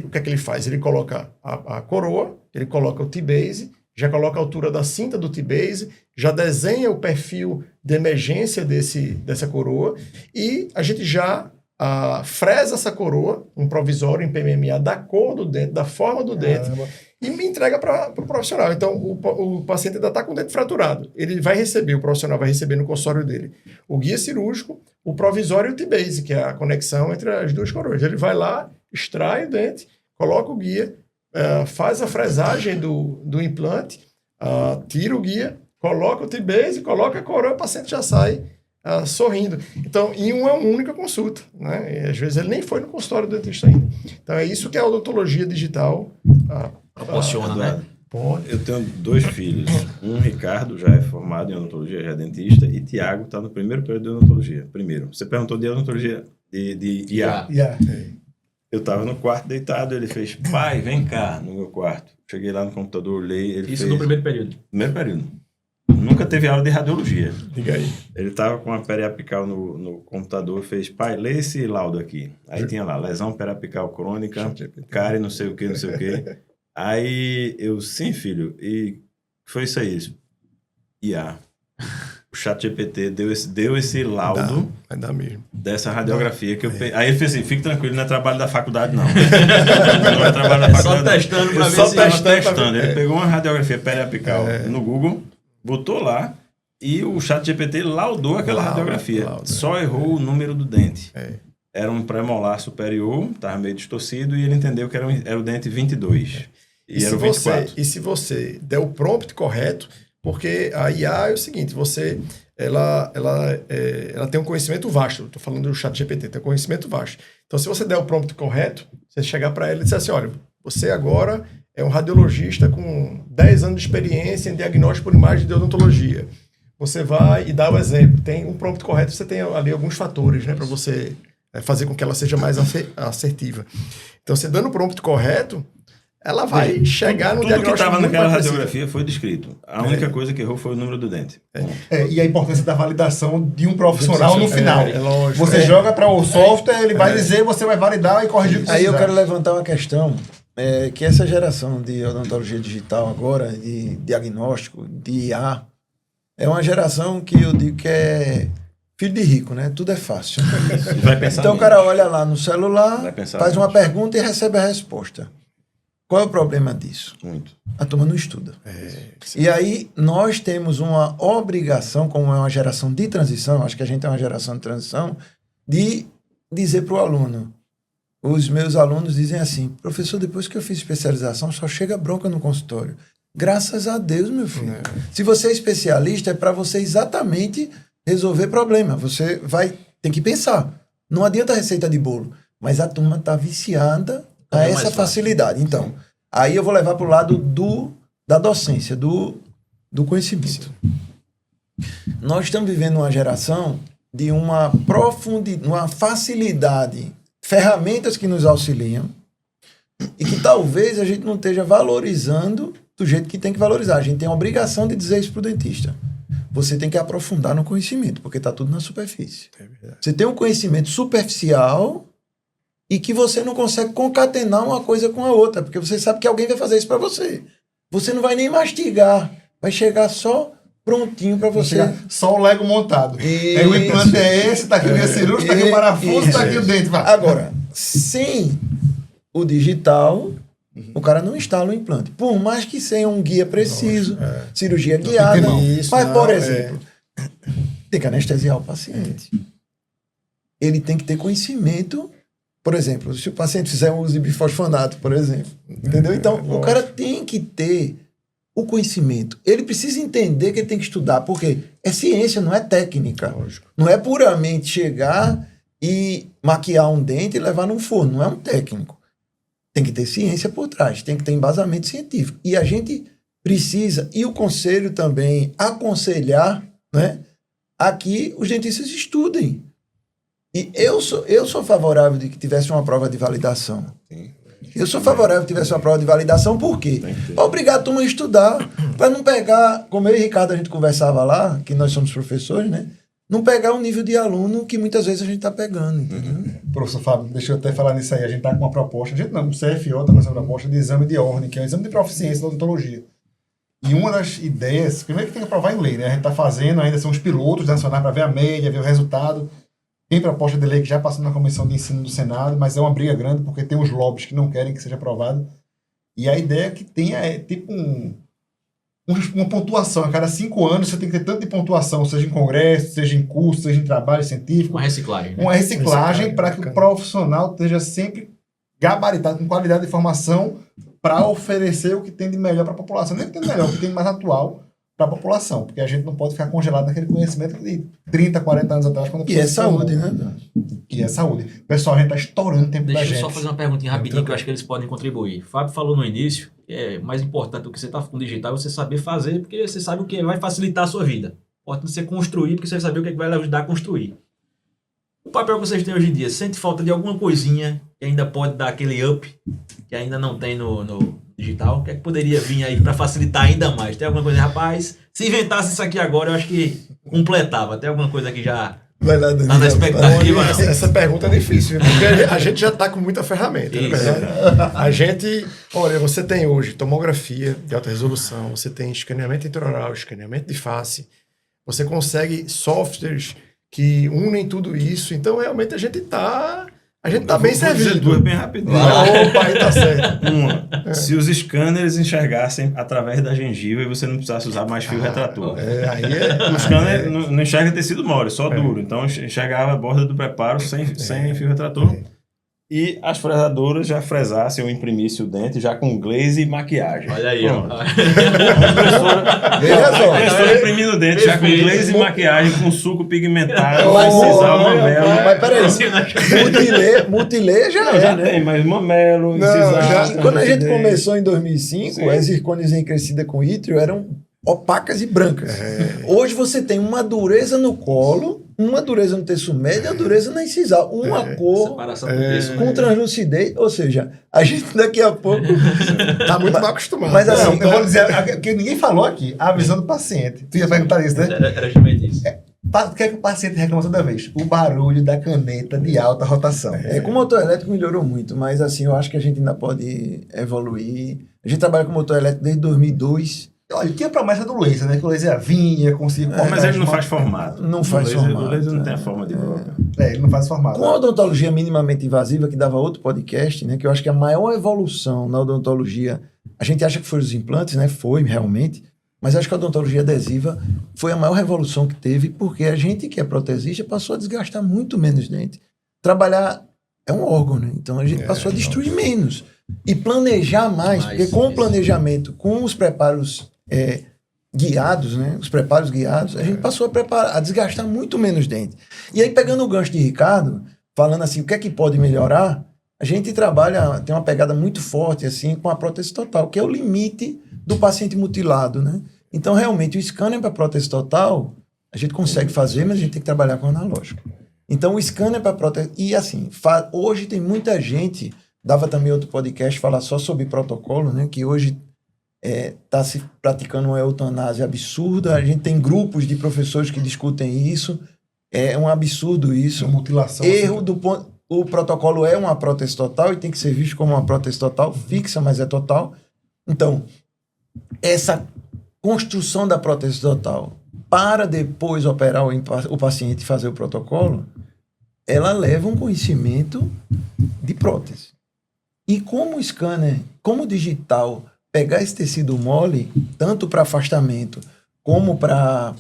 o que é que ele faz? Ele coloca a coroa, ele coloca o T-base, já coloca a altura da cinta do T-base, já desenha o perfil de emergência dessa coroa e a gente já fresa essa coroa, um provisório em PMMA da cor do dente, da forma do dente. e me entrega para o profissional. Então, o paciente ainda está com o dente fraturado. Ele vai receber, o profissional vai receber no consultório dele o guia cirúrgico, o provisório e o T-Base, que é a conexão entre as duas coroas. Ele vai lá, extrai o dente, coloca o guia, faz a fresagem do implante, tira o guia, coloca o T-Base, coloca a coroa, o paciente já sai sorrindo. Então, em uma única consulta, né? E, às vezes ele nem foi no consultório do dentista ainda. Então, é isso que a odontologia digital proporciona, né? Pode. Eu tenho 2 filhos. Um, Ricardo, já é formado em odontologia, já é dentista, e Tiago está no primeiro período de odontologia. Primeiro. Você perguntou de odontologia de IA. Eu estava no quarto deitado, ele fez, pai, vem cá, no meu quarto. Cheguei lá no computador, olhei, ele Isso fez... no primeiro período. Primeiro período. Nunca teve aula de radiologia. Diga aí. Ele estava com uma periapical no computador, fez, pai, lê esse laudo aqui. Aí tinha lá, lesão periapical crônica, cárie não sei o que, não sei o que. Aí eu, sim, filho, e foi isso aí. IA. O ChatGPT deu esse laudo Vai dar mesmo. dessa radiografia que eu Aí ele fez assim, fique tranquilo, não é trabalho da faculdade, não. Não é trabalho da faculdade. Só testando pra ver Só se... testando. Ele pegou uma radiografia periapical no Google, botou lá, e o ChatGPT laudou aquela radiografia. Só errou o número do dente. Era um premolar superior, estava meio distorcido, e ele entendeu que era o dente 22. E era o 24. E se você der o prompt correto, porque a IA é o seguinte, ela tem um conhecimento vasto. Estou falando do ChatGPT, tem um conhecimento vasto. Então, se você der o prompt correto, você chegar para ele e dizer assim, olha, você agora é um radiologista com 10 anos de experiência em diagnóstico por imagem de odontologia. Você vai e dá o exemplo. Tem um prompt correto, você tem ali alguns fatores, né, para você fazer com que ela seja mais assertiva. Então, você dando o prompt correto, ela vai chegar no diagnóstico. Tudo que estava naquela preciso. radiografia foi descrito. A única coisa que errou foi o número do dente. E a importância da validação de um profissional no final. Lógico. Você joga para o software, ele vai dizer, você vai validar e corrigir o que Aí eu precisar. quero levantar uma questão, que essa geração de odontologia digital agora, de diagnóstico, de IA, é uma geração que eu digo que é filho de rico, né? Tudo é fácil. Vai pensar Então o cara olha lá no celular, Vai pensar faz uma menos. pergunta e recebe a resposta. Qual é o problema disso? Muito. A turma não estuda. E aí nós temos uma obrigação, como é uma geração de transição, acho que a gente é uma geração de transição, de dizer para o aluno. Os meus alunos dizem assim, professor, depois que eu fiz especialização, só chega bronca no consultório. Graças a Deus, meu filho. Se você é especialista, é para você exatamente resolver problema. Você tem que pensar. Não adianta receita de bolo. Mas a turma está viciada a essa facilidade. Então, aí eu vou levar para o lado da docência, do conhecimento. Nós estamos vivendo uma geração de uma profundidade, uma facilidade, ferramentas que nos auxiliam e que talvez a gente não esteja valorizando do jeito que tem que valorizar. A gente tem a obrigação de dizer isso para o dentista. Você tem que aprofundar no conhecimento, porque está tudo na superfície. Você tem um conhecimento superficial e que você não consegue concatenar uma coisa com a outra, porque você sabe que alguém vai fazer isso para você. Você não vai nem mastigar, vai chegar só prontinho para você. Só o Lego montado. Isso. Aí o implante é esse, tá aqui o cirúrgico, tá aqui o parafuso, tá aqui o dente. Vai. Agora, sem o digital, o cara não instala o implante. Por mais que seja um guia preciso, cirurgia guiada. Mas, por exemplo, tem que anestesiar o paciente. Ele tem que ter conhecimento. Por exemplo, se o paciente fizer um uso de bifosfonato, por exemplo. Entendeu? Então, o cara tem que ter o conhecimento. Ele precisa entender que ele tem que estudar, porque é ciência, não é técnica. Lógico. Não é puramente chegar e maquiar um dente e levar num forno. Não é um técnico. Tem que ter ciência por trás, tem que ter embasamento científico. E a gente precisa, e o conselho também, aconselhar, né, a que os dentistas estudem. E eu sou favorável de que tivesse uma prova de validação. Eu sou favorável que tivesse uma prova de validação, por quê? Para obrigar a turma a estudar, para não pegar, como eu e Ricardo a gente conversava lá, que nós somos professores, né? Não pegar o nível de aluno que muitas vezes a gente está pegando, entendeu? Professor Fábio, deixa eu até falar nisso aí. A gente está com uma proposta, o CFO está com essa proposta de exame de ordem, que é o exame de proficiência da odontologia. E uma das ideias, primeiro que tem que aprovar em lei, né? A gente está fazendo, ainda são os pilotos nacionais para ver a média, ver o resultado. Tem proposta de lei que já passou na Comissão de Ensino do Senado, mas é uma briga grande porque tem os lobbies que não querem que seja aprovado. E a ideia é que tenha tipo uma pontuação. A cada 5 anos você tem que ter tanto de pontuação, seja em congresso, seja em curso, seja em trabalho científico. Uma reciclagem. Né? Uma reciclagem para que o bacana. profissional esteja sempre gabaritado, com qualidade de formação, para oferecer o que tem de melhor para a população. Nem o que tem de melhor, o que tem de mais atual para a população. Porque a gente não pode ficar congelado naquele conhecimento de 30, 40 anos atrás. Quando a E pessoa é se saúde, formou. né? E é saúde. Pessoal, a gente está estourando o tempo da Deixa eu gente. só fazer uma perguntinha rapidinho que eu acho que eles podem contribuir. Fábio falou no início que é mais importante do que você está com digital é você saber fazer, porque você sabe o que vai facilitar a sua vida. Importante você construir, porque você vai saber o que vai ajudar a construir. O papel que vocês têm hoje em dia, sente falta de alguma coisinha que ainda pode dar aquele up, que ainda não tem no digital? O que é que poderia vir aí para facilitar ainda mais? Tem alguma coisa, rapaz? Se inventasse isso aqui agora, eu acho que completava. Tem alguma coisa que já Vai lá, tá na expectativa? Não? Essa pergunta é difícil, porque a gente já está com muita ferramenta. Isso. Né? A gente, olha, você tem hoje tomografia de alta resolução, você tem escaneamento intraoral, escaneamento de face, você consegue softwares que unem tudo isso, então realmente a gente está bem Vou dizer servido. duas bem rapidinho. Opa, aí tá certo. Uma, se os scanners enxergassem através da gengiva e você não precisasse usar mais fio retrator. Aí é, O scanner não enxerga tecido mole, só duro. Então enxergava a borda do preparo sem fio retrator. E as fresadoras já fresassem ou imprimissem o dente já com glaze e maquiagem. Olha aí, ó. A impressora imprimindo o dente já com Perfeito. glaze e maquiagem, com suco pigmentado, Mas, incisar o mamelo. mas peraí, multilayer já Não, já né? tem, mas mamelo, Não, incisar. quando a gente lucidez. começou em 2005, Sim. as zirconias em crescida com ítrio eram opacas e brancas. Hoje você tem uma dureza no colo, uma dureza no terço médio e uma dureza na incisal. Uma cor Separação do texto. com translucidez. Ou seja, a gente daqui a pouco... tá muito mal acostumado. Mas assim, Não, eu vou dizer, porque ninguém falou aqui, a visão do paciente. Tu ia perguntar isso, né? Era justamente isso. O que é que o paciente reclama toda vez? O barulho da caneta de alta rotação. com o motor elétrico melhorou muito, mas assim, eu acho que a gente ainda pode evoluir. A gente trabalha com motor elétrico desde 2002. Olha, tinha a promessa do laser, né? Que o laser vinha, conseguia... Mas ele não faz formato. Não faz o laser, formato, O laser não né? tem a forma de broca. Ele não faz formato. Com a odontologia minimamente invasiva, que dava outro podcast, né? Que eu acho que a maior evolução na odontologia, a gente acha que foi os implantes, né? Foi realmente, mas acho que a odontologia adesiva foi a maior revolução que teve, porque a gente que é protesista passou a desgastar muito menos dente. Trabalhar é um órgão, né? Então a gente passou a destruir menos. E planejar mais, porque com o planejamento, com os preparos guiados, né? Os preparos guiados, a gente passou a desgastar muito menos dente. E aí, pegando o gancho de Ricardo, falando assim, o que é que pode melhorar, a gente trabalha, tem uma pegada muito forte, assim, com a prótese total, que é o limite do paciente mutilado, né? Então, realmente, o scanner para prótese total, a gente consegue fazer, mas a gente tem que trabalhar com o analógico. Então, o scanner para prótese... E, assim, hoje tem muita gente... Dava também outro podcast falar só sobre protocolo, né? Que hoje está se praticando uma eutanásia absurda. A gente tem grupos de professores que discutem isso. É um absurdo isso. Uma mutilação. Erro do ponto... O protocolo é uma prótese total e tem que ser visto como uma prótese total, fixa, mas é total. Então, essa construção da prótese total para depois operar o paciente e fazer o protocolo, ela leva um conhecimento de prótese. E como o scanner, como o digital, pegar esse tecido mole, tanto para afastamento como para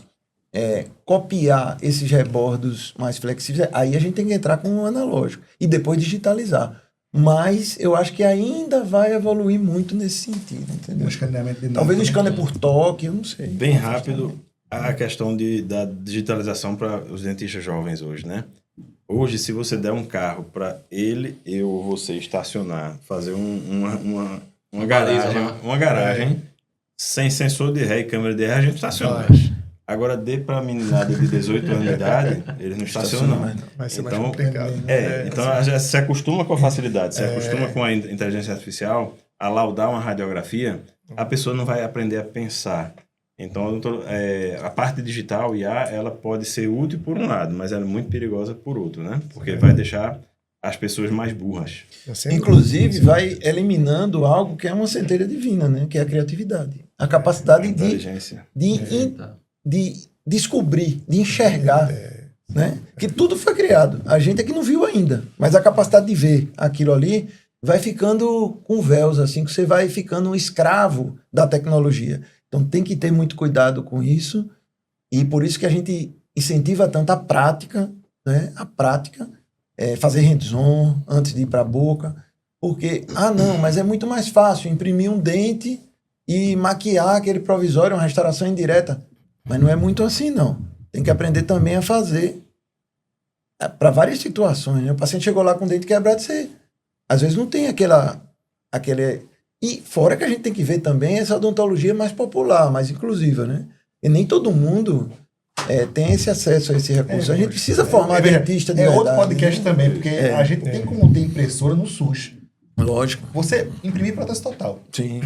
copiar esses rebordos mais flexíveis, aí a gente tem que entrar com o analógico e depois digitalizar. Mas eu acho que ainda vai evoluir muito nesse sentido, entendeu? Um escaneamento de Talvez o novo, scanner por toque, eu não sei. Bem rápido, a questão da digitalização para os dentistas jovens hoje, né? Hoje, se você der um carro para ele, eu ou você estacionar, fazer uma garagem sem sensor de ré e câmera de ré, a gente estaciona. Agora, dê para a meninada de 18 anos de idade, eles não estacionam. Não. Vai ser mais Então, complicado. Então já se acostuma com a facilidade, se acostuma com a inteligência artificial, a laudar uma radiografia, a pessoa não vai aprender a pensar. Então, a parte digital, IA, ela pode ser útil por um lado, mas ela é muito perigosa por outro, né? Porque vai deixar as pessoas mais burras. Inclusive, vai eliminando algo que é uma centelha divina, né? Que é a criatividade. A capacidade de descobrir, de enxergar, né? Que tudo foi criado. A gente é que não viu ainda, mas a capacidade de ver aquilo ali. vai ficando com véus, assim, que você vai ficando um escravo da tecnologia. Então tem que ter muito cuidado com isso, e por isso que a gente incentiva tanto a prática, né? A prática, fazer hands-on antes de ir para a boca, porque, não, mas é muito mais fácil imprimir um dente e maquiar aquele provisório, uma restauração indireta. Mas não é muito assim, não. Tem que aprender também a fazer para várias situações, né? O paciente chegou lá com o dente quebrado, você às vezes não tem aquele... E fora que a gente tem que ver também essa odontologia mais popular, mais inclusiva, né? E nem todo mundo tem esse acesso a esse recurso. A gente precisa formar dentista de verdade. Outro podcast também, porque a gente tem como ter impressora no SUS. Lógico. Você imprimir prótese total. Sim.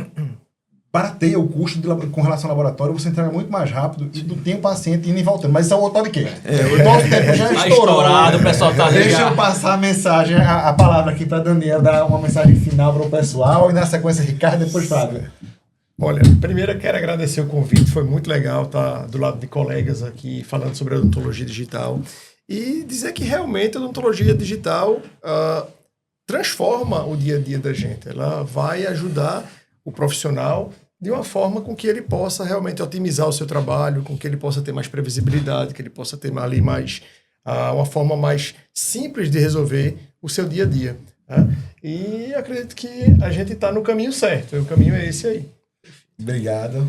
Barateia o custo com relação ao laboratório, você entrega muito mais rápido e não tem o paciente indo e voltando. Mas isso é o outro podcast. O nosso tempo já Tá estourou. estourado, o pessoal tá Deixa ligado. eu passar a mensagem, a palavra aqui para Daniel, dar uma mensagem final para o pessoal e na sequência Ricardo, depois Fábio. Olha, primeiro eu quero agradecer o convite, foi muito legal estar do lado de colegas aqui falando sobre a odontologia digital e dizer que realmente a odontologia digital transforma o dia a dia da gente. Ela vai ajudar o profissional de uma forma com que ele possa realmente otimizar o seu trabalho, com que ele possa ter mais previsibilidade, que ele possa ter ali mais uma forma mais simples de resolver o seu dia a dia. Tá? E acredito que a gente está no caminho certo, o caminho é esse aí. Obrigado.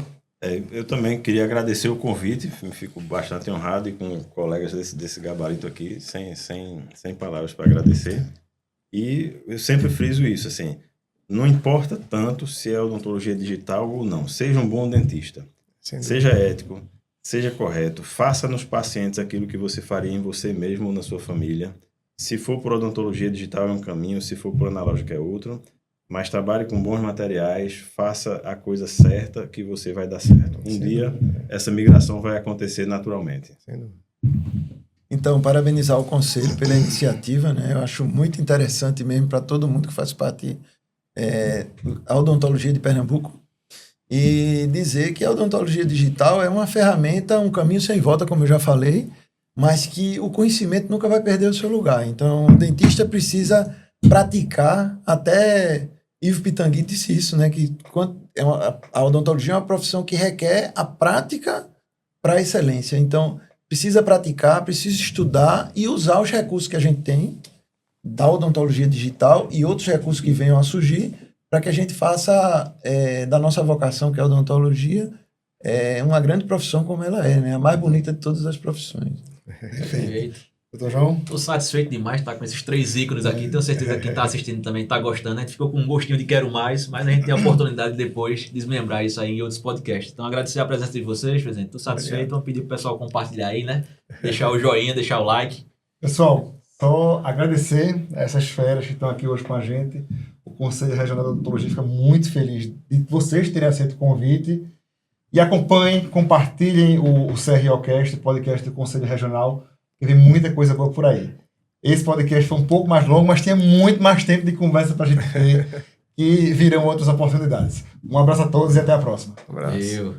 Eu também queria agradecer o convite, fico bastante honrado e com colegas desse gabarito aqui, sem palavras para agradecer. E eu sempre friso isso, assim, não importa tanto se é odontologia digital ou não, seja um bom dentista, seja ético, seja correto, faça nos pacientes aquilo que você faria em você mesmo ou na sua família. Se for por odontologia digital é um caminho, se for por analógica é outro. Mas trabalhe com bons materiais, faça a coisa certa que você vai dar certo. Um dia, essa migração vai acontecer naturalmente. Então, parabenizar o Conselho pela iniciativa, né? Eu acho muito interessante mesmo para todo mundo que faz parte da odontologia de Pernambuco. E dizer que a odontologia digital é uma ferramenta, um caminho sem volta, como eu já falei, mas que o conhecimento nunca vai perder o seu lugar. Então, o dentista precisa praticar, até Ivo Pitangui disse isso, né? Que a odontologia é uma profissão que requer a prática para a excelência. Então, precisa praticar, precisa estudar e usar os recursos que a gente tem da odontologia digital e outros recursos que venham a surgir para que a gente faça da nossa vocação, que é a odontologia, uma grande profissão como ela é, né? A mais bonita de todas as profissões. Perfeito. Doutor João? Tô satisfeito demais de estar com esses 3 ícones aqui. Tenho certeza que quem está assistindo também está gostando. A gente ficou com um gostinho de quero mais, mas a gente tem a oportunidade de depois desmembrar isso aí em outros podcasts. Então, agradecer a presença de vocês, presidente. Estou satisfeito. Vamos pedir para o pessoal compartilhar aí, né? Deixar o joinha, deixar o like. Pessoal, só agradecer a essas feras que estão aqui hoje com a gente. O Conselho Regional de Odontologia fica muito feliz de vocês terem aceito o convite. E acompanhem, compartilhem o CROcast, o podcast do Conselho Regional, que vem muita coisa boa por aí. Esse podcast foi um pouco mais longo, mas tinha muito mais tempo de conversa para a gente ter e virão outras oportunidades. Um abraço a todos e até a próxima. Um abraço. Eu.